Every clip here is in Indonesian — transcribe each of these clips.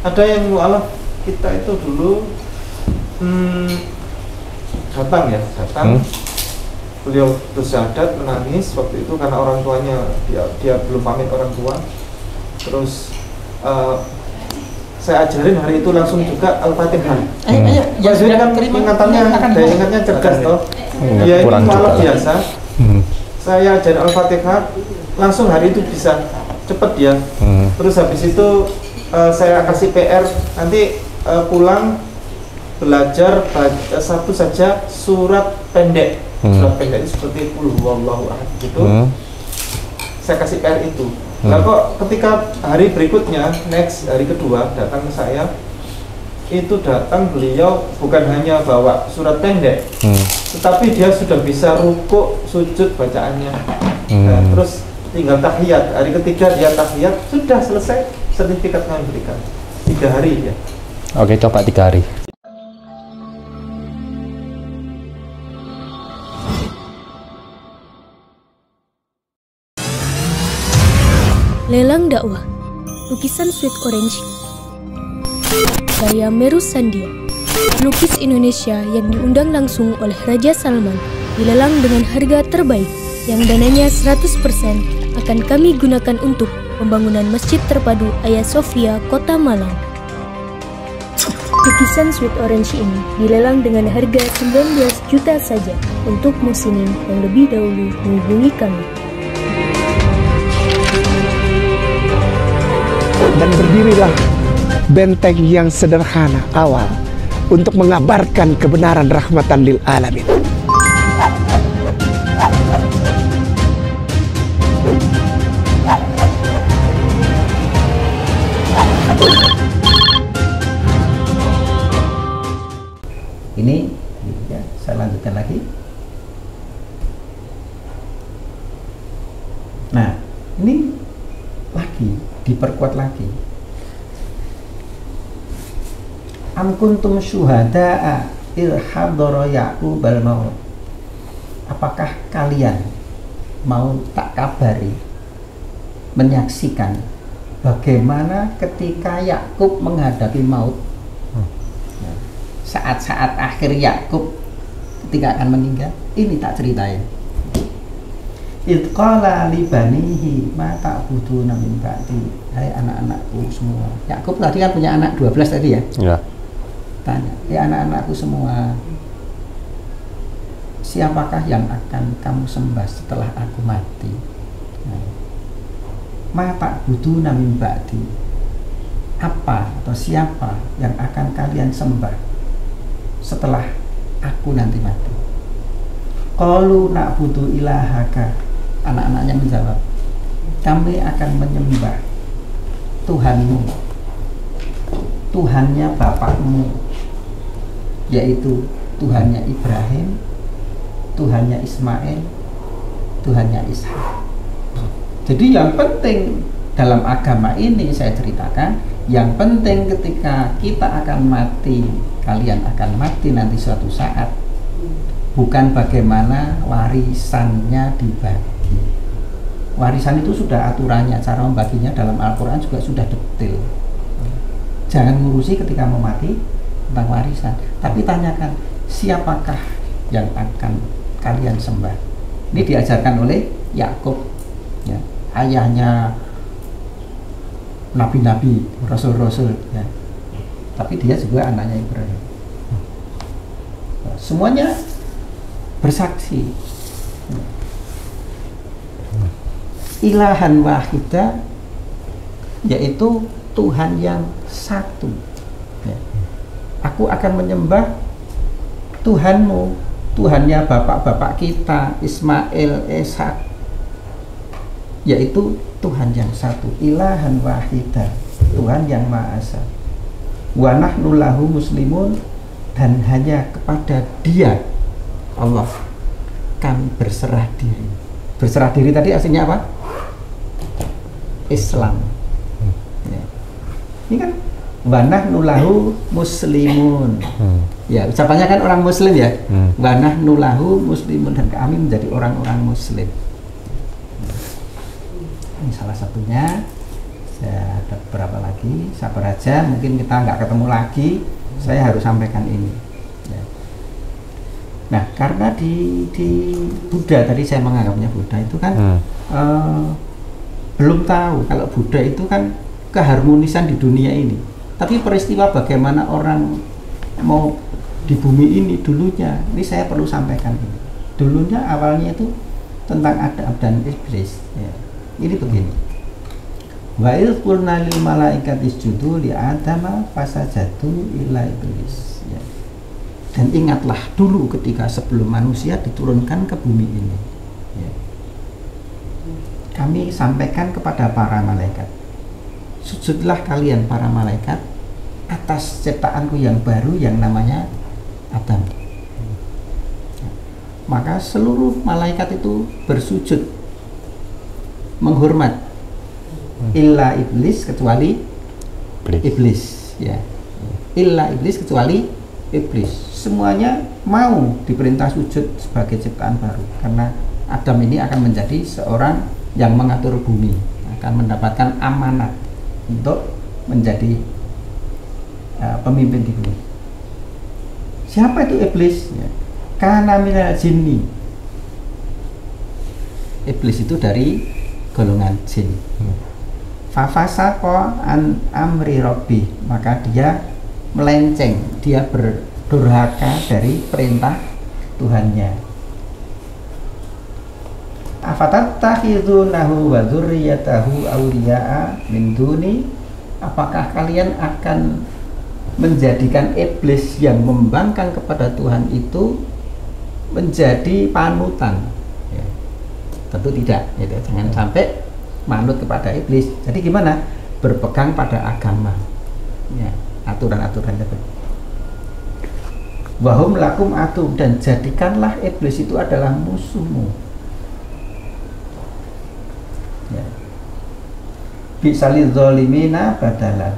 ada yang mu'alaf kita itu dulu datang beliau bersyahadat, menangis waktu itu karena orang tuanya dia belum pamit orang tua. Terus saya ajarin hari itu langsung juga Al-Fatihah. Ya sudah kan ingatannya, daya ingatnya cerdas toh. Ya ini malah biasa. Saya ajarin Al-Fatihah langsung hari itu bisa cepet dia. Terus habis itu saya kasih PR nanti pulang belajar satu saja surat pendek. Surat pendek seperti Qul huwallahu ahad gitu. Saya kasih PR itu. Nah kok ketika hari berikutnya, next hari kedua datang ke saya, itu datang beliau bukan hanya bawa surat pendek, tetapi dia sudah bisa rukuk, sujud bacaannya. Nah, terus tinggal tahiyat. Hari ketiga dia tahiyat, sudah selesai, sertifikat kami berikan 3 hari ya. Oke, coba 3 hari. Lelang dakwah, lukisan Sweet Orange, karya Meru Sandia, pelukis Indonesia yang diundang langsung oleh Raja Salman, dilelang dengan harga terbaik, yang dananya 100% akan kami gunakan untuk pembangunan Masjid Terpadu Hagia Sophia, Kota Malang. Lukisan Sweet Orange ini dilelang dengan harga 19 juta saja untuk muslimin yang lebih dahulu menghubungi kami. Dan berdirilah benteng yang sederhana awal untuk mengabarkan kebenaran rahmatan lil alamin. Ini ya, saya lanjutkan lagi. Nah, ini lagi diperkuat lagi. Am kuntum syuhada'a il hadara Ya'qub al maut. Apakah kalian mau tak kabari, menyaksikan bagaimana ketika Yakub menghadapi maut? Saat-saat akhir Yakub ketika akan meninggal, ini tak ceritain. Idqala li banihi ma ta'buduna min ba'di. Hai anak-anakku semua. Yakub tadi kan punya anak 12 tadi ya? Iya. Tanya, anak-anakku semua, siapakah yang akan kamu sembah setelah aku mati? Ma ta'buduna min ba'di. Apa atau siapa yang akan kalian sembah setelah aku nanti mati? Qalu na'budu ilahaka. Anak-anaknya menjawab, kami akan menyembah Tuhanmu, Tuhannya bapakmu, yaitu Tuhannya Ibrahim, Tuhannya Ismail, Tuhannya Ishak. Jadi yang penting dalam agama ini saya ceritakan, yang penting ketika kita akan mati, kalian akan mati nanti suatu saat, bukan bagaimana warisannya dibagi. Warisan itu sudah aturannya, cara membaginya dalam Al-Quran juga sudah detail. Jangan ngurusi ketika mau mati tentang warisan, tapi tanyakan siapakah yang akan kalian sembah. Ini diajarkan oleh Yakub, ya, ayahnya nabi-nabi, rasul-rasul, ya. Tapi dia juga anaknya Ibrahim. Semuanya bersaksi. Ilahan wahidah, yaitu Tuhan yang satu. Ya. Aku akan menyembah Tuhanmu, Tuhannya bapak-bapak kita, Ismail, Ishak, yaitu Tuhan yang satu. Ilahan wahidah, Tuhan yang Maha Esa. Wa nahnu lahu muslimun, dan hanya kepada Dia, Allah, kami berserah diri. Berserah diri tadi aslinya apa? Islam. Ya. Ini kan wa nahnu lahu muslimun. Ya, ucapannya kan orang muslim ya. Wa nahnu lahu muslimun, dan kami menjadi orang-orang muslim. Ini salah satunya. Ada beberapa lagi, sabar aja, mungkin kita nggak ketemu lagi, saya harus sampaikan ini ya. Nah, karena di Buddha, tadi saya menganggapnya Buddha itu kan belum tahu kalau Buddha itu kan keharmonisan di dunia ini, tapi peristiwa bagaimana orang mau di bumi ini dulunya, ini saya perlu sampaikan ini. Dulunya awalnya itu tentang Adam dan iblis ya. Ini begini, wa idh qulna lil malaikati isjudu li adama fasajadu illa iblis ya. Dan ingatlah dulu ketika sebelum manusia diturunkan ke bumi ini ya. Kami sampaikan kepada para malaikat, sujudlah kalian para malaikat atas ciptaanku yang baru yang namanya Adam. Maka seluruh malaikat itu bersujud menghormat, illa iblis, kecuali iblis ya. Illa iblis, kecuali iblis. Semuanya mau diperintah sujud sebagai ciptaan baru, karena Adam ini akan menjadi seorang yang mengatur bumi, akan mendapatkan amanat untuk menjadi pemimpin di bumi. Siapa itu iblis ya? Kana minal jinni. Iblis itu dari golongan jin. Fafasaqa an amri rabbi, maka dia melenceng, dia berdurhaka dari perintah Tuhannya. Afatattakhidunahu wa dzurriyyatahu awliya'a min duni, apakah kalian akan menjadikan iblis yang membangkang kepada Tuhan itu menjadi panutan ya. Tentu tidak gitu. Jangan sampai manut kepada iblis. Jadi gimana? Berpegang pada agama ya, aturan-aturan itu. Wahum lakum atu, dan jadikanlah iblis itu adalah musuhmu ya. Bisalil zolimina badalan,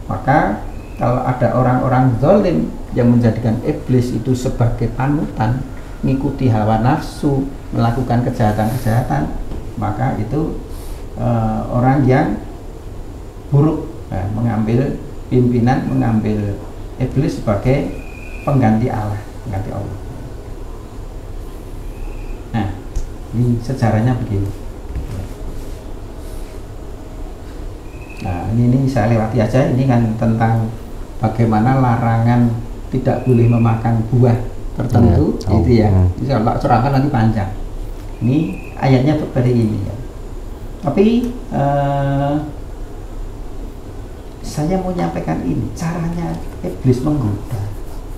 maka kalau ada orang-orang zalim yang menjadikan iblis itu sebagai panutan, mengikuti hawa nafsu, melakukan kejahatan-kejahatan, maka itu orang yang buruk, nah, mengambil pimpinan, mengambil iblis sebagai pengganti Allah, pengganti Allah. Nah, ini sejarahnya begini. Nah, ini saya lewati aja. Ini kan tentang bagaimana larangan tidak boleh memakan buah tertentu itu ya. Kalau cerahkan nanti panjang. Ini ayatnya seperti ini ya. Tapi saya mau nyampaikan ini, caranya iblis menggoda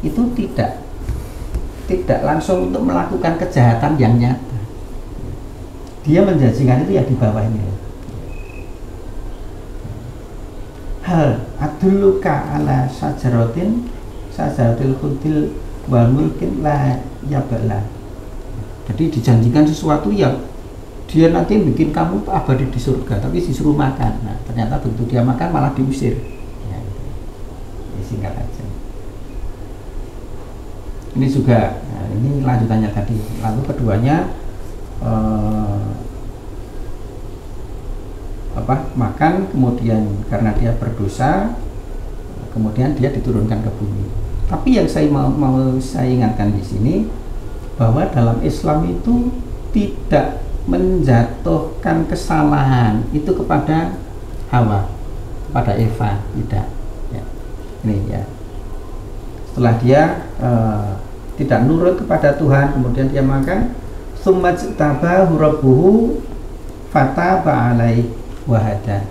itu tidak langsung untuk melakukan kejahatan yang nyata. Dia menjanjikan itu ya di bawah ini. Hal adulluka ala sajaratin sajaratil khudil wa mulkin la yabala. Jadi dijanjikan sesuatu yang dia nanti bikin kamu abadi di surga, tapi disuruh makan. Nah, ternyata begitu dia makan malah diusir ya, ini singkat aja. Ini juga, nah, ini lanjutannya tadi. Lalu keduanya makan, kemudian karena dia berdosa, kemudian dia diturunkan ke bumi. Tapi yang saya mau saya ingatkan di sini, bahwa dalam Islam itu tidak menjatuhkan kesalahan itu kepada Hawa, kepada Eva, tidak ya. Ini ya, setelah dia tidak nurut kepada Tuhan, kemudian dia makan, tsumma jtabahu rabbuhu fataba alaihi wahada.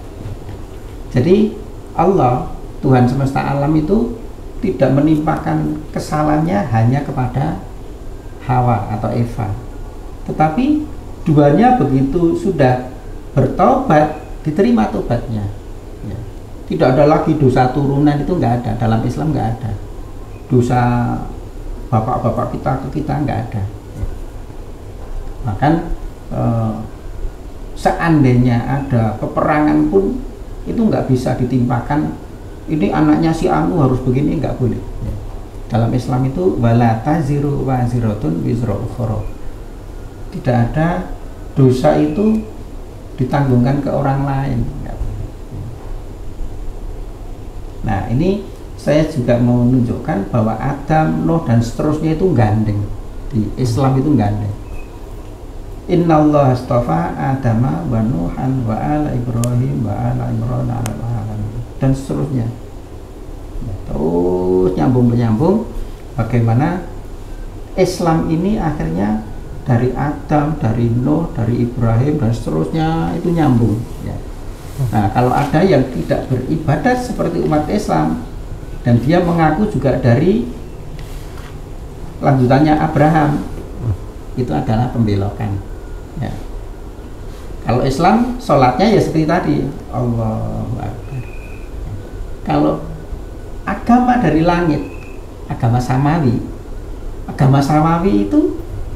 Jadi Allah, Tuhan semesta alam itu tidak menimpakan kesalahannya hanya kepada Hawa atau Eva, tetapi duanya begitu sudah bertobat, diterima tobatnya ya. Tidak ada lagi dosa turunan, itu nggak ada dalam Islam, nggak ada dosa bapak-bapak kita ke kita, nggak ada ya. Bahkan seandainya ada peperangan pun itu nggak bisa ditimpakan, ini anaknya si Anu harus begini, nggak boleh ya. Dalam Islam itu wala taziru waziratun wizra ukhra, tidak ada dosa itu ditanggungkan ke orang lain, nggak boleh. Nah, ini saya juga mau menunjukkan bahwa Adam, Nuh dan seterusnya itu gandeng. Di Islam itu gandeng. Innallaha astafa Adama wa Nuhan wa ala Ibrahim wa ala Imran ala alamin dan seterusnya. Ya, terus nyambung bagaimana Islam ini akhirnya dari Adam, dari Nuh, dari Ibrahim dan seterusnya itu nyambung. Ya. Nah, kalau ada yang tidak beribadat seperti umat Islam dan dia mengaku juga dari lanjutannya Abraham, itu adalah pembelokan. Ya. Kalau Islam sholatnya ya seperti tadi, Allahu Akbar. Kalau agama dari langit, agama samawi itu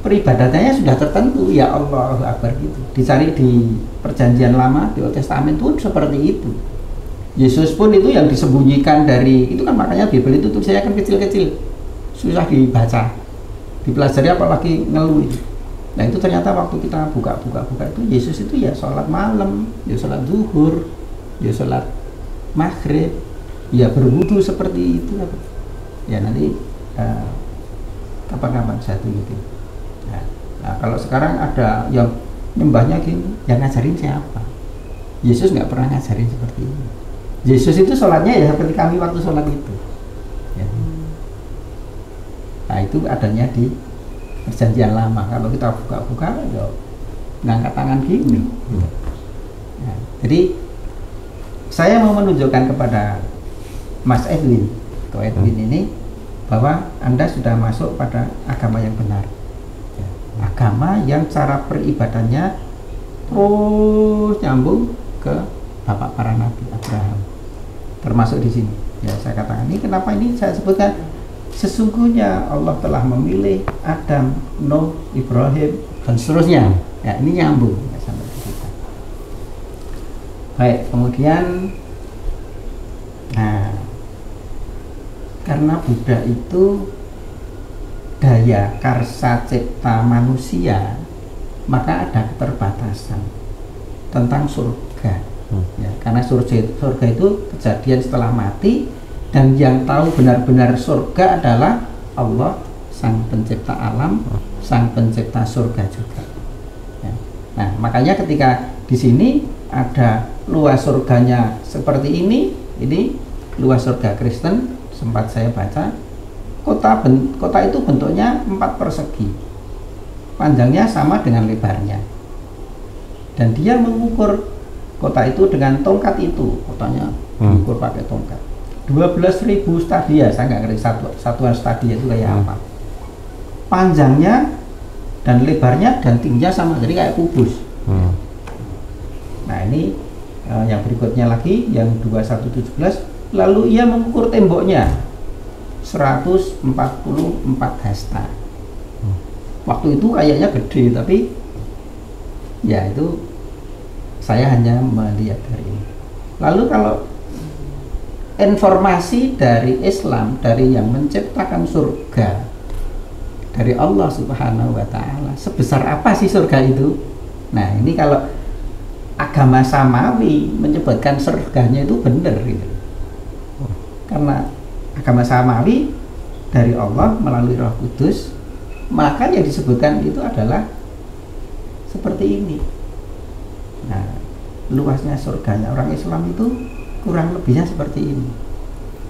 peribadatannya sudah tertentu, ya Allahu Akbar gitu. Dicari di Perjanjian Lama, di Old Testament itu seperti itu. Yesus pun itu yang disembunyikan dari itu kan, makanya Bible itu tulisannya kan kecil-kecil, susah dibaca, dipelajari apalagi ngeluh itu. Nah itu ternyata waktu kita buka itu Yesus itu ya sholat malam, ya sholat zuhur, ya sholat maghrib, ya berwudu seperti itu. Ya nanti kapan-kapan saya tunjukin. Nah, kalau sekarang ada yang nyembahnya gini, yang ngajarin siapa? Yesus nggak pernah ngajarin seperti ini. Yesus itu sholatnya ya seperti kami waktu sholat itu. Ya. Nah itu adanya di Perjanjian Lama. Kalau kita buka-buka, ya ngangkat tangan gini. Nah, jadi saya mau menunjukkan kepada Mas Edwin, ini bahwa Anda sudah masuk pada agama yang benar. Agama yang cara peribadannya terus nyambung ke bapak para nabi Abraham, termasuk di sini. Ya saya katakan ini kenapa ini saya sebutkan sesungguhnya Allah telah memilih Adam, Nuh, Ibrahim dan seterusnya. Ya ini nyambung sampai ke kita. Baik, kemudian nah karena Buddha itu daya karsa cipta manusia, maka ada keterbatasan tentang surga. Ya, karena surga itu kejadian setelah mati, dan yang tahu benar-benar surga adalah Allah, sang pencipta alam, sang pencipta surga juga. Ya. Nah, makanya ketika di sini ada luas surganya seperti ini luas surga Kristen, sempat saya baca. Kota itu bentuknya 4 persegi, panjangnya sama dengan lebarnya, dan dia mengukur kota itu dengan tongkat itu, kotanya diukur pakai tongkat. 12.000 stadia, saya nggak ngerti satuan stadia itu kayak apa. Panjangnya dan lebarnya dan tingginya sama, jadi kayak kubus. Nah ini yang berikutnya lagi, yang 2117, lalu ia mengukur temboknya 144 hasta. Waktu itu kayaknya gede, tapi ya itu saya hanya melihat dari ini. Lalu kalau informasi dari Islam, dari yang menciptakan surga, dari Allah Subhanahu wa Ta'ala, sebesar apa sih surga itu? Nah ini kalau agama samawi menyebutkan surganya itu benar gitu. Karena agama samawi dari Allah melalui Roh Kudus, maka yang disebutkan itu adalah seperti ini. Nah, luasnya surganya orang Islam itu kurang lebihnya seperti ini.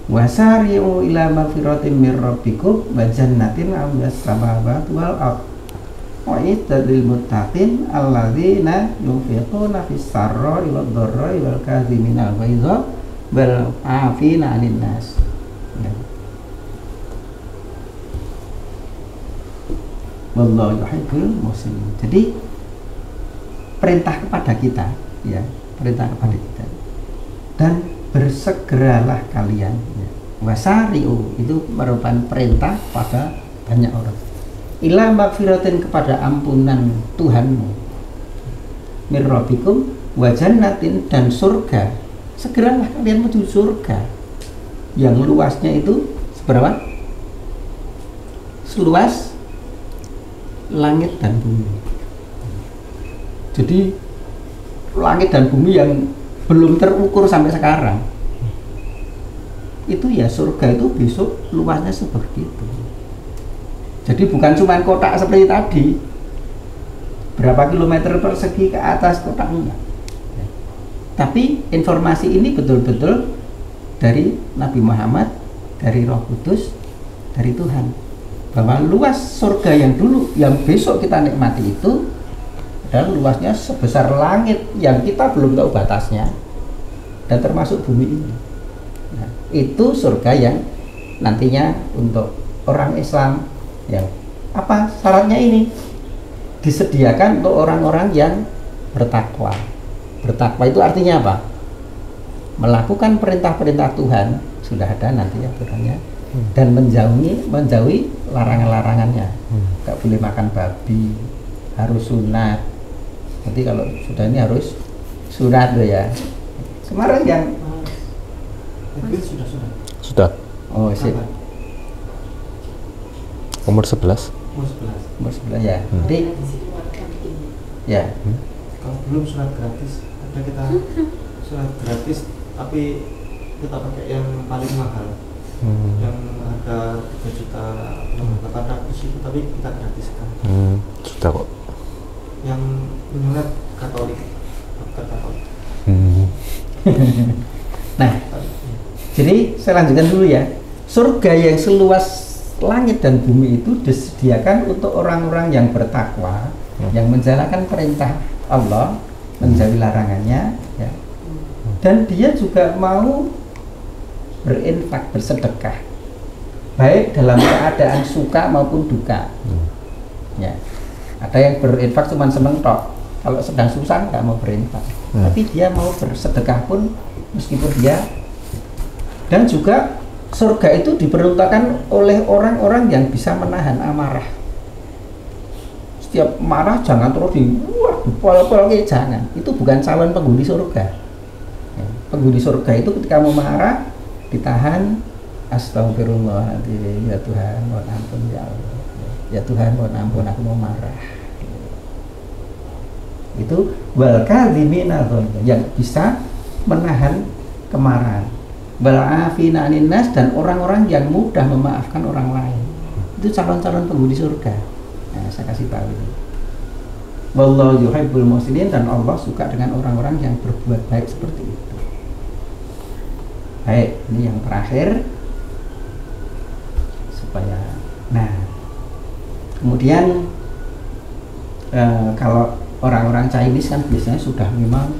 Wasari'u ila magfiratin mir rabbikum wa jannatin 'arduhas samawati wal ardh wa ittadil muttaqin alladzina yunfiquna fis sarra'i wad dharra'i wal kadhiminal ghaidha wal 'afina 'anil nas. Wallahu yuhibbul muslimin. Jadi perintah kepada kita, ya, perintah kepada kita. Dan bersegeralah kalian. Ya. Wasari'u itu merupakan perintah pada banyak orang. Ila magfiratin, kepada ampunan Tuhanmu. Mir rabbikum wa jannatin, dan surga. Segeralah kalian menuju surga. Yang luasnya itu seberapa? Seluas langit dan bumi. Jadi langit dan bumi yang belum terukur sampai sekarang. itu ya surga itu besok luasnya seperti itu. Jadi bukan cuma kotak seperti tadi, berapa kilometer persegi ke atas kotak, enggak. Tapi informasi ini betul-betul dari Nabi Muhammad, dari Roh Kudus, dari Tuhan, bahwa luas surga yang dulu, yang besok kita nikmati itu adalah luasnya sebesar langit yang kita belum tahu batasnya, dan termasuk bumi ini. Nah, itu surga yang nantinya untuk orang Islam, ya apa syaratnya ini? Disediakan untuk orang-orang yang bertakwa. Bertakwa itu artinya apa? Melakukan perintah-perintah Tuhan, sudah ada nanti aturannya, dan menjauhi larangan-larangannya. Nggak boleh makan babi, harus sunat. Nanti kalau sudah ini harus sunat loh ya. Kemarin yang sudah. Oh, sip. Umur 11. Umur 11 ya. Jadi ya. Kalau belum surat gratis, ada kita surat gratis tapi kita pakai yang paling mahal. Yang harga 3.800.000 itu tapi kita gratiskan. Sudah kok. Yang menyurat Katolik, dokter Katolik. Nah, jadi saya lanjutkan dulu ya. Surga yang seluas langit dan bumi itu disediakan untuk orang-orang yang bertakwa, yang menjalankan perintah Allah, menjauhi larangannya, ya. Dan dia juga mau berinfak, bersedekah, baik dalam keadaan suka maupun duka. Ya, ada yang berinfak cuma seneng tok, kalau sedang susah nggak mau berinfak, tapi dia mau bersedekah pun meskipun dia. Dan juga surga itu diperuntukkan oleh orang-orang yang bisa menahan amarah. Setiap marah jangan terus dipol-pol, jangan. Itu bukan calon penghuni surga. Ya, penghuni surga itu ketika mau marah ditahan, astagfirullahaladzim, ya Tuhan mohon ampun ya Allah, ya Tuhan mohon ampun aku mau marah. Itu wal kadhimina yang bisa menahan kemarahan, wal afina 'anin nas, dan orang-orang yang mudah memaafkan orang lain. Itu calon-calon penghuni surga. Nah, saya kasih tahu ini. Wallahu yuhibbul muhsinin, dan Allah suka dengan orang-orang yang berbuat baik seperti itu. Baik, ini yang terakhir supaya. Nah, kemudian kalau orang-orang Chinese kan biasanya sudah memang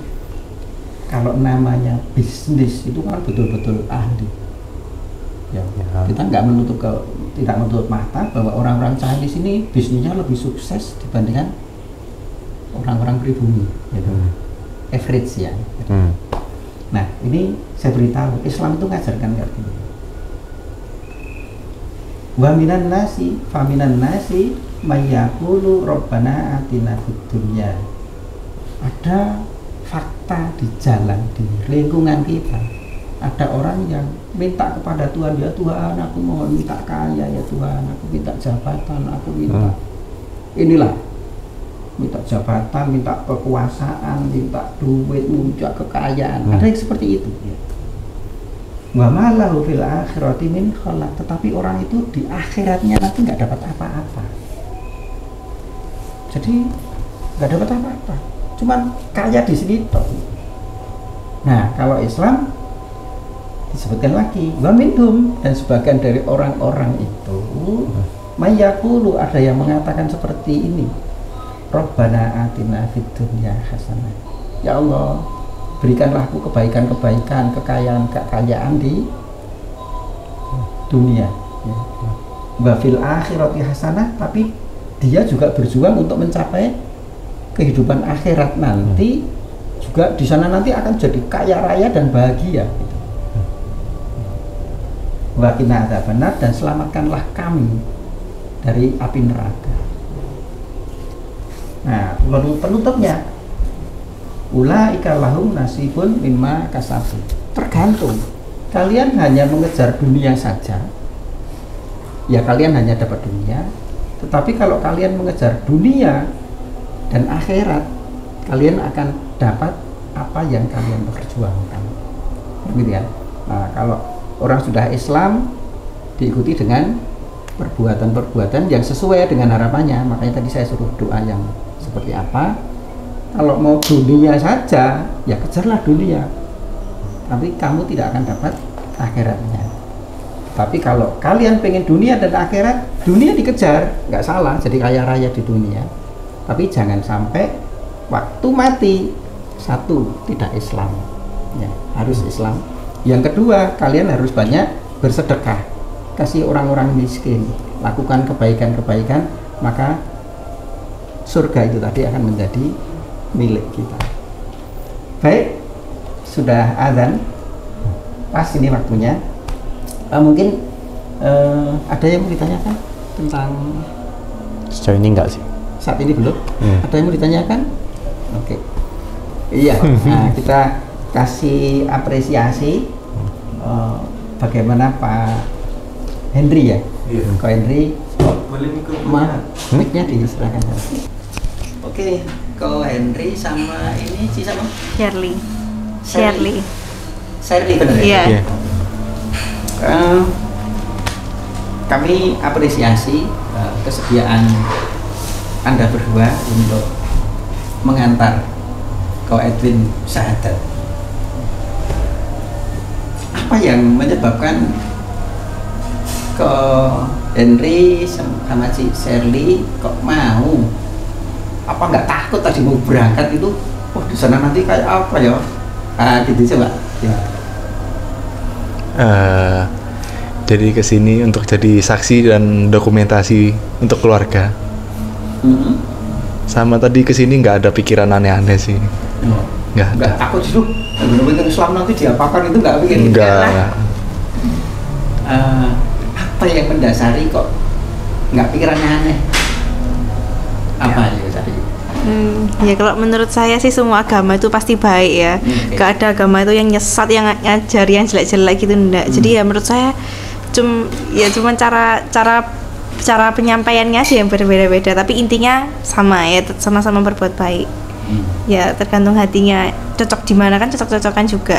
kalau namanya bisnis itu kan betul-betul ahli. Ya, kita tidak menutup mata bahwa orang-orang Chinese ini bisnisnya lebih sukses dibandingkan orang-orang pribumi, gitu. Average ya. Gitu. Nah, ini saya beritahu, Islam itu ngajarkan seperti ini. Wa minan nasi, faminan nasi mayyaqulu rabbana atina fid dunya. Ada fakta di jalan, di lingkungan kita. Ada orang yang minta kepada Tuhan, ya Tuhan aku mohon minta kaya, ya Tuhan aku minta jabatan, aku minta inilah, minta jabatan, minta kekuasaan, minta duit, muncul kekayaan. Ada yang seperti itu. Wa ma lahu fil akhirati min khalaq, tetapi orang itu di akhiratnya nanti nggak dapat apa-apa. Jadi nggak dapat apa-apa, cuman kaya di sini toh. Nah, kalau Islam disebutkan lagi wa minhum, dan sebagian dari orang-orang itu mayyaqulu, ada yang mengatakan seperti ini, Rabbana atina fid dunya hasanah, ya Allah berikanlah aku kebaikan-kebaikan, kekayaan di dunia, ya. Wa fil akhirati hasanah, tapi dia juga berjuang untuk mencapai kehidupan akhirat nanti, juga di sana nanti akan jadi kaya raya dan bahagia, gitu. Wa qina adzabannar, dan selamatkanlah kami dari api neraka. Nah, penutupnya ulaika lahum nasibun mimma kasabu. Tergantung. Kalian hanya mengejar dunia saja, ya kalian hanya dapat dunia. Tetapi kalau kalian mengejar dunia dan akhirat, kalian akan dapat apa yang kalian perjuangkan. Begitu ya. Nah, kalau orang sudah Islam diikuti dengan perbuatan-perbuatan yang sesuai dengan harapannya. Makanya tadi saya suruh doa yang seperti apa. Kalau mau dunia saja, ya kejarlah dunia, tapi kamu tidak akan dapat akhiratnya. Tapi kalau kalian pengen dunia dan akhirat, dunia dikejar, nggak salah, jadi kaya raya di dunia. Tapi jangan sampai waktu mati, satu, tidak Islam, ya, harus Islam. Yang kedua, kalian harus banyak bersedekah, kasih orang-orang miskin, lakukan kebaikan-kebaikan, maka surga itu tadi akan menjadi milik kita. Baik, sudah azan, pas ini waktunya. Mungkin ada yang mau ditanyakan tentang Sejauh ini enggak sih? saat ini belum? Ada yang mau ditanyakan? Oke. Iya, nah, kita kasih apresiasi bagaimana Pak Henry ya? Iya. Pak Henry, boleh mic-nya diserahkan. Oke, Ko Henry sama ini siapa? Shirley benar ya? Iya. Kami apresiasi kesediaan Anda berdua untuk mengantar Ko Edwin syahadat. Apa yang menyebabkan Ko Henry sama si Shirley kok mau? Apa nggak takut tadi mau berangkat itu? Wah, di sana nanti kayak apa ya? Gitu coba. Ya. Jadi kesini untuk jadi saksi dan dokumentasi untuk keluarga. Sama tadi kesini nggak ada pikiran aneh-aneh sih. Nggak takut sih tuh. Benar-benar Islam nanti diapakan itu nggak pikir. Nggak. Apa yang mendasari kok nggak pikirannya aneh? Apa ya tadi? Ya kalau menurut saya sih semua agama itu pasti baik ya. Gak ada agama itu yang nyesat, yang ngajar yang jelek-jelek gitu enggak. Jadi ya menurut saya cuma cara penyampaiannya aja yang berbeda-beda, tapi intinya sama ya, sama-sama berbuat baik. Ya tergantung hatinya cocok di mana kan, cocok-cocokan juga.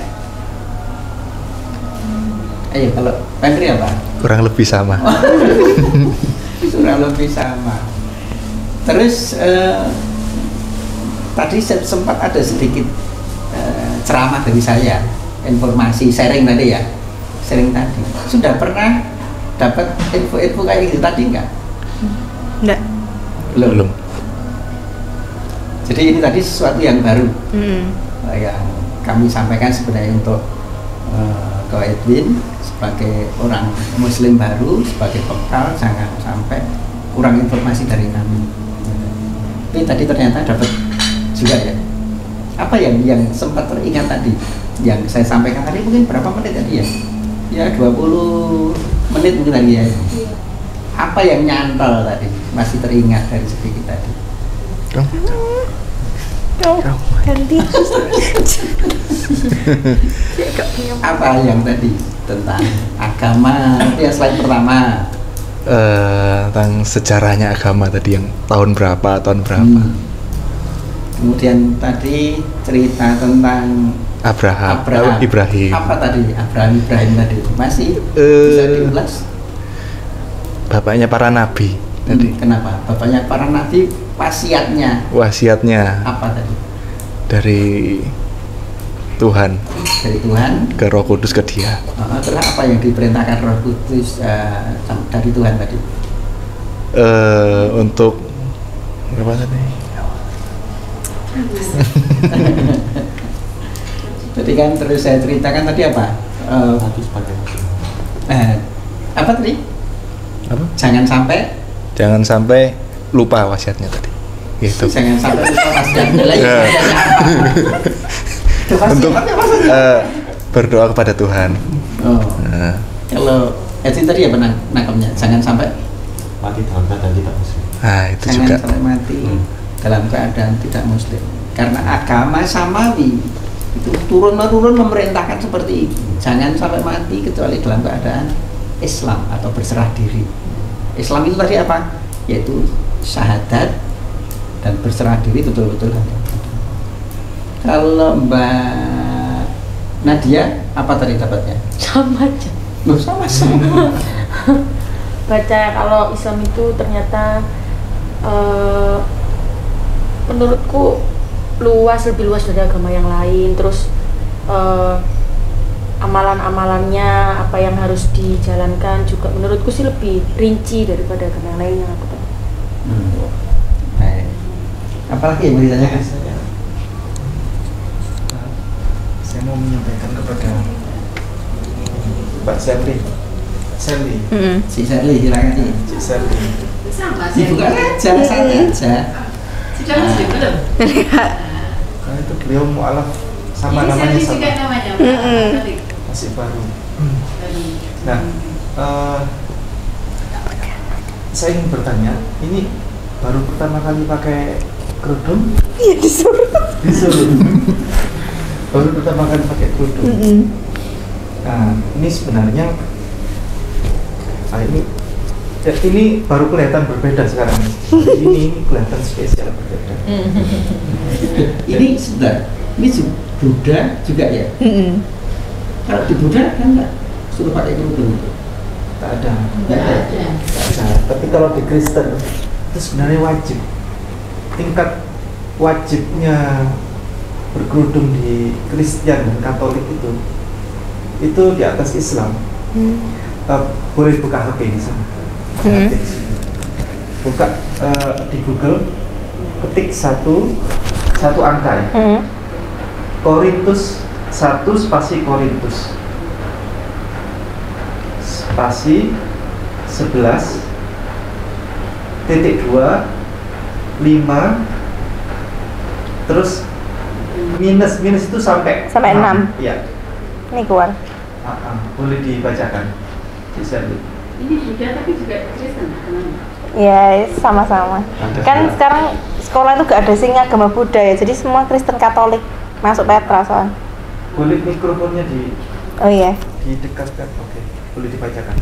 Ayo kalau Henry apa? Kurang lebih sama. Kurang lebih sama. Terus tadi sempat ada sedikit ceramah dari saya, informasi sharing tadi ya, sharing tadi. Sudah pernah dapat info-info kayak gitu tadi enggak? Enggak. Belum. Jadi ini tadi sesuatu yang baru yang kami sampaikan sebenarnya untuk Ko Edwin sebagai orang Muslim baru, sebagai bekal, jangan sampai kurang informasi dari kami. Tapi tadi ternyata dapat juga ya. Apa yang sempat teringat tadi yang saya sampaikan tadi, mungkin berapa menit tadi ya? Ya 20 menit mungkin tadi ya. Apa yang nyantol tadi masih teringat dari sedikit tadi? Ganti. Apa yang tadi tentang agama ya, slide pertama? Tentang sejarahnya agama tadi yang tahun berapa. Kemudian tadi cerita tentang Ibrahim. Apa tadi? Ibrahim tadi masih bisa diulas? Bapaknya para nabi tadi. Kenapa? Bapaknya para nabi, wasiatnya apa tadi? Dari Tuhan ke Roh Kudus ke dia. Terus apa yang diperintahkan Roh Kudus dari Tuhan tadi? Untuk apa tadi? Jadi kan terus saya ceritakan tadi apa? Apa tadi? Apa? Jangan sampai lupa wasiatnya tadi. Gitu. Jangan sampai lupa wasiatnya lagi. Untuk berdoa kepada Tuhan. Kalau Edwin tadi apa nangkapnya? Jangan sampai mati dalam keadaan tidak muslim. Itu jangan juga. Sampai mati dalam keadaan tidak muslim. Karena agama samawi itu turun-menurun memerintahkan seperti itu. Jangan sampai mati kecuali dalam keadaan Islam atau berserah diri. Islam itu tadi apa? Yaitu syahadat dan berserah diri betul-betul. Kalau Mbak Nadia apa tadi dapatnya? Sama aja. Loh, sama-sama. Baca kalau Islam itu ternyata menurutku lebih luas dari agama yang lain. Terus amalan-amalannya apa yang harus dijalankan juga menurutku sih lebih rinci daripada agama yang lain yang aku tahu. Baik. Apalagi yang mau ditanyakan? Saya mau menyampaikan kepada Mbak Sally. Si Sally, silakan sih. Cik Sally. Dibuka aja, santai aja. Karena itu beliau mualaf sama namanya sama. Masih baru. Nah, saya ingin bertanya, ini baru pertama kali pakai kerudung? Iya, disuruh. Baru pertama kali pakai kerudung. Nah, ini sebenarnya ini baru kelihatan berbeda sekarang. Ini kelihatan spesial berbeda. Ini sudah, ini Buddha juga ya. Kalau di Buddha kan nggak suruh pakai kerudung itu. Tak ada. Tapi kalau di Kristen itu sebenarnya wajib. Tingkat wajibnya berkerudung di Kristen dan Katolik itu di atas Islam. Boleh buka HP di sana. Buka di Google, ketik satu angka ya. Korintus 1 spasi Korintus spasi 11 titik 2 5 terus minus itu sampai 6. Iya. Ini keluar. Boleh dibacakan. Bisa. Ini Buddha tapi juga Kristen. Ya, sama-sama. Kan sekarang sekolah itu gak ada sing agama Buddha ya, jadi semua Kristen Katolik masuk Petra soalnya. Boleh mikrofonnya Oh iya. Didekatkan, oke. Boleh dibacakan.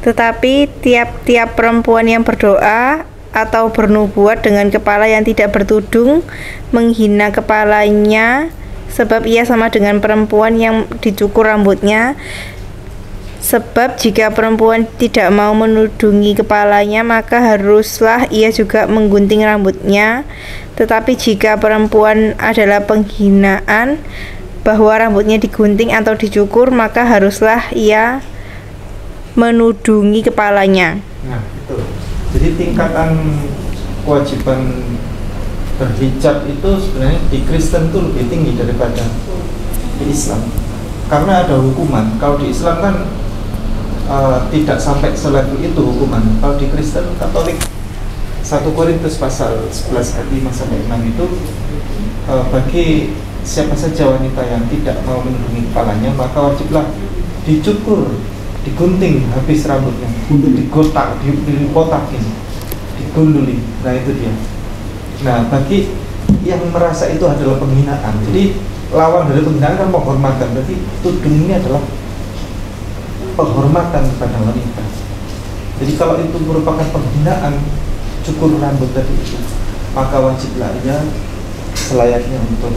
Tetapi tiap-tiap perempuan yang berdoa atau bernubuat dengan kepala yang tidak bertudung menghina kepalanya, sebab ia sama dengan perempuan yang dicukur rambutnya. Sebab jika perempuan tidak mau menudungi kepalanya, maka haruslah ia juga menggunting rambutnya. Tetapi jika perempuan adalah penghinaan bahwa rambutnya digunting atau dicukur, maka haruslah ia menudungi kepalanya. Nah, itu. Jadi tingkatan kewajiban berhijab itu sebenarnya di Kristen itu lebih tinggi daripada di Islam. Karena ada hukuman. Kalau di Islam kan tidak sampai selevel itu hukuman. Kalau di Kristen Katolik 1 Korintus pasal 11 ayat 5 sampai 6 itu bagi siapa saja wanita yang tidak mau menudungi kepalanya, maka wajiblah dicukur, digunting habis rambutnya, digotak, dipotakin, digunduli. Nah itu dia. Nah bagi yang merasa itu adalah penghinaan, jadi lawan dari penghinaan kan penghormatan. Berarti tudung ini adalah penghormatan kepada wanita. Jadi kalau itu merupakan penghinaan, cukur rambut tadi itu, maka wajiblah ia selayaknya untuk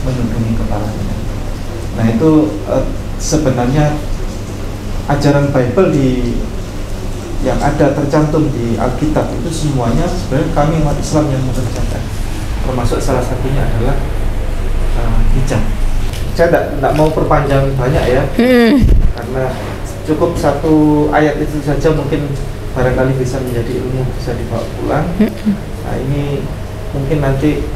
menudungi kepalanya. Nah itu sebenarnya ajaran Bible yang ada tercantum di Alkitab itu semuanya sebenarnya kami umat Islam yang mengerjakan. Termasuk salah satunya adalah hijab. Saya tidak mau perpanjang banyak ya, karena cukup satu ayat itu saja mungkin barangkali bisa menjadi ilmu, bisa dibawa pulang. Nah ini mungkin nanti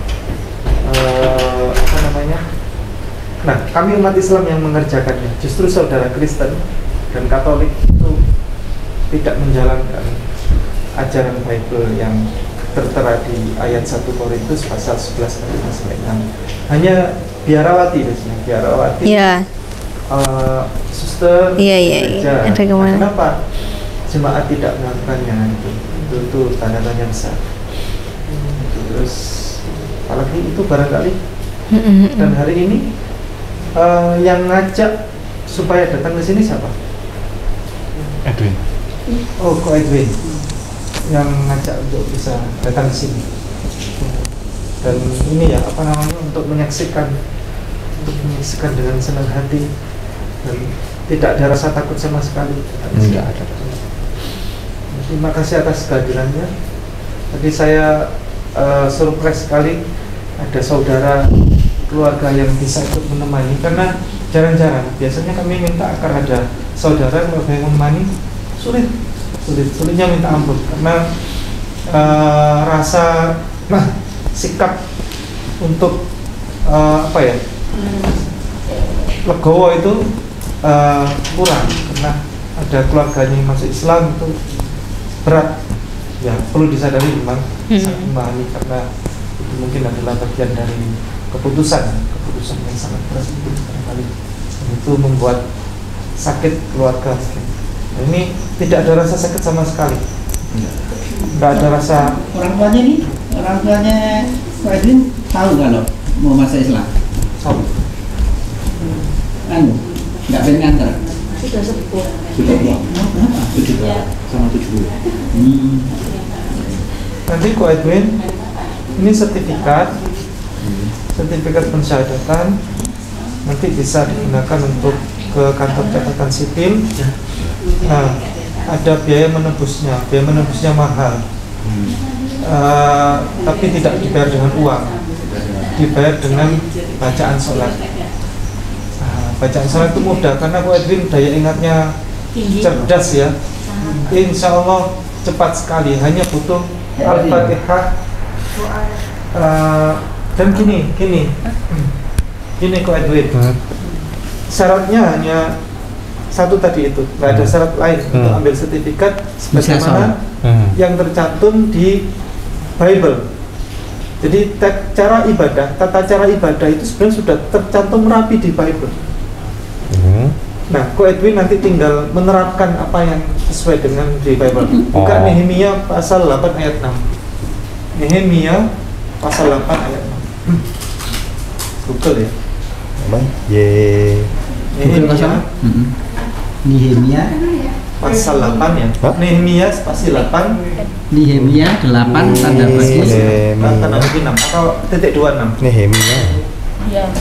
Nah kami umat Islam yang mengerjakannya. Justru saudara Kristen dan Katolik itu tidak menjalankan ajaran Bible yang tertera di ayat 1 Korintus pasal 11 ayat 5 sampai 6. Hanya biarawati biasanya, biarawati. Iya. Suster. Iya. Ada kemana? Kenapa jemaat tidak melakukannya? Itu tanda tanya besar. Terus apalagi itu barangkali. Dan hari ini yang ngajak supaya datang ke sini siapa? Edwin. Oh, Ko Edwin yang ngajak untuk bisa datang ke sini. Dan ini ya untuk menyaksikan dengan senang hati dan tidak ada rasa takut sama sekali. Tidak ada. Terima kasih atas kehadirannya. Tadi saya surprise sekali ada saudara keluarga yang bisa ikut menemani, karena jarang-jarang. Biasanya kami minta agar ada saudara keluarga yang menemani, sulitnya minta ampun, karena rasa sikap untuk legowo itu kurang, karena ada keluarganya yang masuk Islam itu berat ya, perlu disadari memang sangat memahami, karena itu mungkin adalah bagian dari keputusan yang sangat berat sekali, itu membuat sakit keluarga. Nah, ini tidak ada rasa sakit sama sekali, nggak ada rasa. Orang tuanya Pak Edwin tahu kalau mau masuk Islam? Tahu. Nggak pengen nganter? Sudah sepuh. Sudah tua? Sama 70. Nanti Ko Edwin, ini sertifikat pensyahadatan, nanti bisa digunakan untuk ke kantor catatan sipil. Nah, ada biaya menebusnya mahal, tapi tidak dibayar dengan uang, dibayar dengan bacaan sholat. Bacaan sholat itu mudah, karena Ko Edwin daya ingatnya cerdas ya. Insya Allah cepat sekali, hanya butuh Al-Fatihah. Dan gini Ko Edwin, syaratnya hanya satu tadi itu, nggak ada syarat lain untuk ambil sertifikat sebagaimana yang tercantum di Bible. Jadi tata cara ibadah itu sebenarnya sudah tercantum rapi di Bible. Nah, Ko Edwin nanti tinggal menerapkan apa yang sesuai dengan di Bible. Buka Nehemia pasal 8 ayat 6. Nehemia pasal 8 ayat 6. Google ya. Nehemia pasal 8 ya. Nehemia spasi 8. Nehemia 8 tanda bagi tanda bagi 6 atau titik 26. Nehemia. Ya,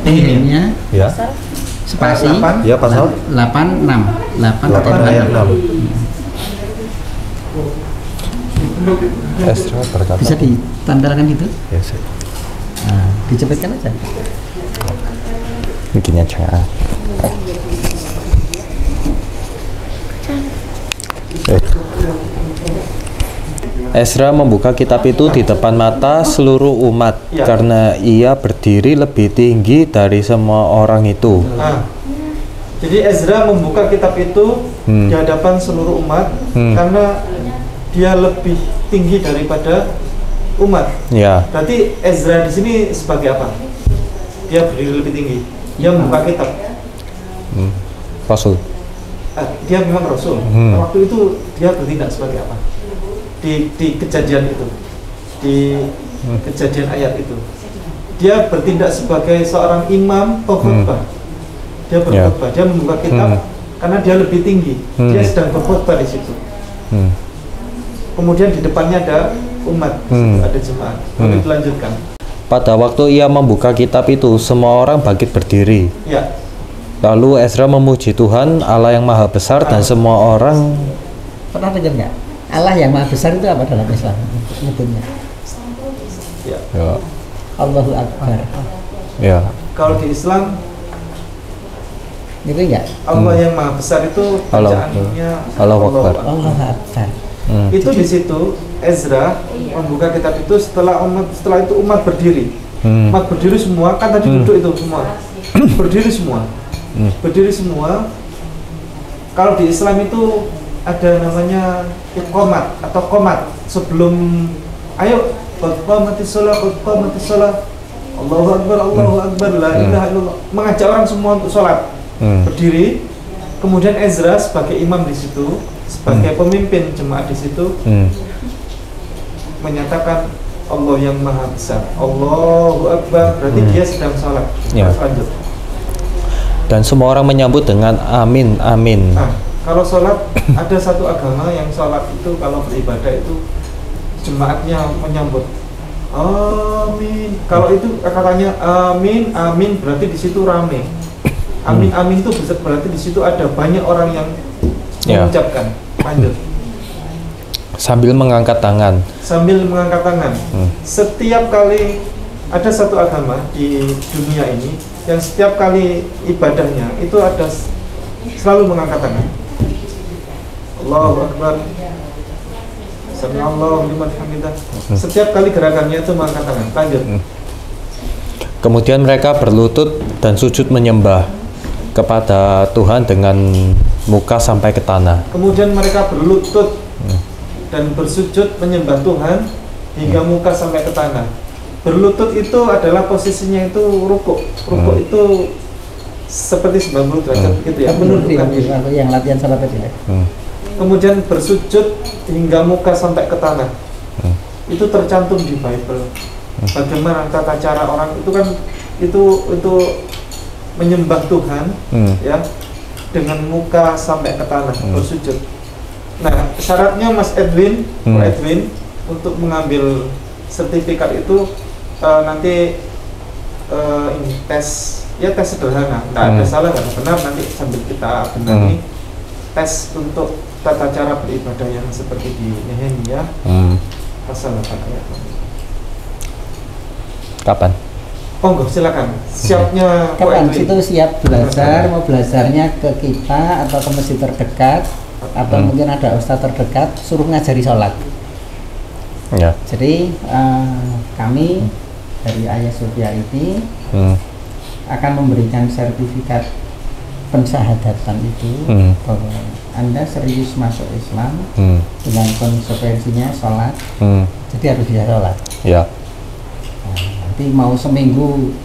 Nehemia Ya. spasi 8. Ya, pasal 86. 8 ayat 6. Esra berkata. Bisa ditambahkan gitu? Ya, sih. Nah, dicepatkan aja. Begini aja. Esra membuka kitab itu di depan mata seluruh umat karena ia berdiri lebih tinggi dari semua orang itu. Jadi Ezra membuka kitab itu di hadapan seluruh umat karena dia lebih tinggi daripada umat. Ya. Berarti Ezra di sini sebagai apa? Dia berdiri lebih tinggi. Dia membuka kitab. Rasul. Dia memang Rasul. Waktu itu dia bertindak sebagai apa? Di kejadian itu, di kejadian ayat itu, dia bertindak sebagai seorang imam pengkhotbah. Dia berkhotbah, dia membuka kitab karena dia lebih tinggi. Dia sedang berkhotbah di situ. Kemudian di depannya ada umat, ada jemaat. Lalu dilanjutkan. Pada waktu ia membuka kitab itu, semua orang bangkit berdiri. Ya. Lalu Ezra memuji Tuhan Allah yang Maha Besar dan semua orang. Pernah dengar nggak? Allah yang Maha Besar itu apa dalam Islam nyebutnya? Ya. Allahu Akbar. Ya. Kalau di Islam itu enggak? Allah yang Maha Besar itu bacaannya Allahu Akbar. Allahu Akbar. Itu di situ Ezra membuka kitab itu setelah itu umat berdiri. Umat berdiri semua, kan tadi duduk itu semua. Berdiri semua. Berdiri semua. Kalau di Islam itu ada namanya iqamat atau qomat sebelum ayo qamatis shalah Allahu Akbar la ilaha illallah, mengajak orang semua untuk sholat. Berdiri, kemudian Ezra sebagai imam di situ, sebagai pemimpin jemaat di situ, menyatakan Allah yang Maha Besar, Allahu Akbar, berarti dia sedang sholat. Lanjut. Dan semua orang menyambut dengan amin, amin. Kalau sholat, ada satu agama yang sholat itu kalau beribadah itu jemaatnya menyambut amin. Kalau itu katanya amin, amin berarti di situ rame. Amin amin itu berarti di situ ada banyak orang yang mengucapkan. Lanjut. Sambil mengangkat tangan. Sambil mengangkat tangan. Setiap kali ada satu agama di dunia ini yang setiap kali ibadahnya itu ada selalu mengangkat tangan. Allahu Akbar. Sami'allahu liman hamidah. Setiap kali gerakannya itu mengangkat tangan. Lanjut. Kemudian mereka berlutut dan sujud menyembah kepada Tuhan dengan muka sampai ke tanah. Kemudian mereka berlutut dan bersujud menyembah Tuhan hingga muka sampai ke tanah. Berlutut itu adalah posisinya itu rukuk. Rukuk itu seperti 90 derajat begitu ya, menundukkan diri. Yang latihan salat tadi ya. Kemudian bersujud hingga muka sampai ke tanah. Itu tercantum di Bible. Bagaimana tata cara orang itu kan itu menyembah Tuhan ya dengan muka sampai ke tanah, bersujud. Nah, syaratnya Mas Edwin, untuk mengambil sertifikat itu nanti ini tes sederhana, nggak ada salah, nggak ada benar, nanti sambil kita benahi tes untuk tata cara beribadah yang seperti di Nehemia pasal 8 ayat. Kapan? Enggak, silakan. Siapnya kapan? Situ siap belajar, mau belajarnya ke kita atau ke masjid terdekat atau mungkin ada ustadz terdekat suruh ngajari sholat. Ya. Jadi kami dari Ayah Sofia ini akan memberikan sertifikat pensyahadatan itu bahwa Anda serius masuk Islam dengan konsekuensinya sholat, jadi harus bisa sholat. Ya. Nanti mau seminggu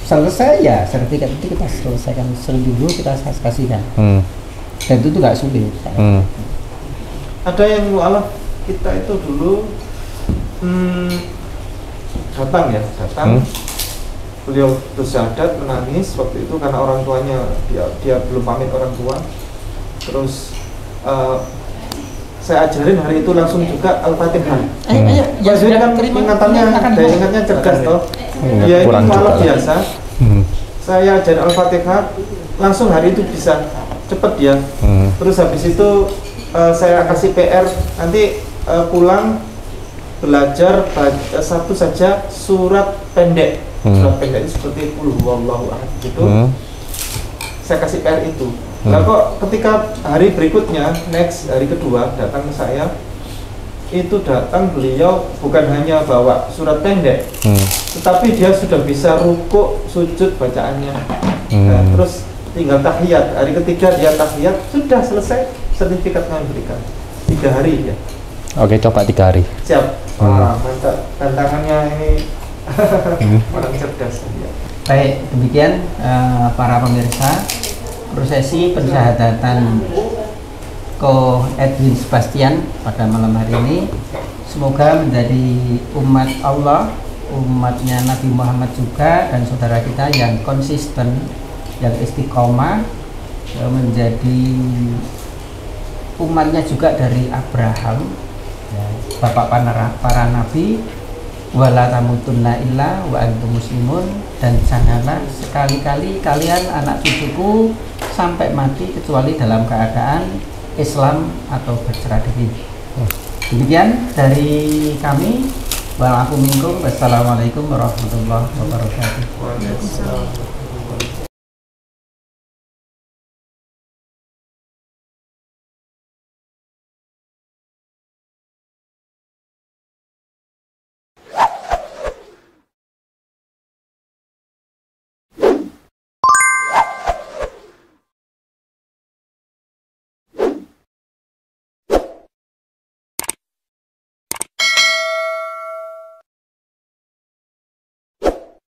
selesai ya sertifikat itu kita selesaikan, seminggu kita kasihkan. Dan itu nggak sulit. Ada yang mu'alaf kita itu dulu datang beliau bersyahadat, menangis waktu itu karena orang tuanya dia belum pamit orang tua. Terus saya ajarin hari itu langsung juga Al-Fatihah. Ya sudah kan ingatannya cerdas toh. Ya ini malah biasa. Saya ajarin Al-Fatihah langsung hari itu bisa cepet dia. Terus habis itu saya kasih PR nanti pulang belajar baca satu saja surat pendek. Surat pendek itu seperti Qul huwallahu ahad gitu. Saya kasih PR itu. Nah kok ketika hari berikutnya, next hari kedua datang ke saya, itu datang beliau bukan hanya bawa surat pendek, tetapi dia sudah bisa rukuk, sujud bacaannya. Nah, terus tinggal tahiyat. Hari ketiga dia tahiyat, sudah selesai, sertifikat kami berikan 3 hari ya. Oke, coba 3 hari. Siap. Mantap. Tantangannya ini orang cerdas ya. Baik, demikian para pemirsa prosesi pensyahadatan Ko Edwin Sebastian pada malam hari ini. Semoga menjadi umat Allah, umatnya Nabi Muhammad juga, dan saudara kita yang konsisten, yang istiqomah, menjadi umatnya juga dari Abraham, ya, bapak para nabi. Wala tamutunna illa wa antum muslimun, dan janganlah sekali-kali kalian anak cucuku sampai mati kecuali dalam keadaan Islam atau berserah diri. Demikian dari kami. Wa'alaikum minkum. Wassalamualaikum warahmatullahi wabarakatuh.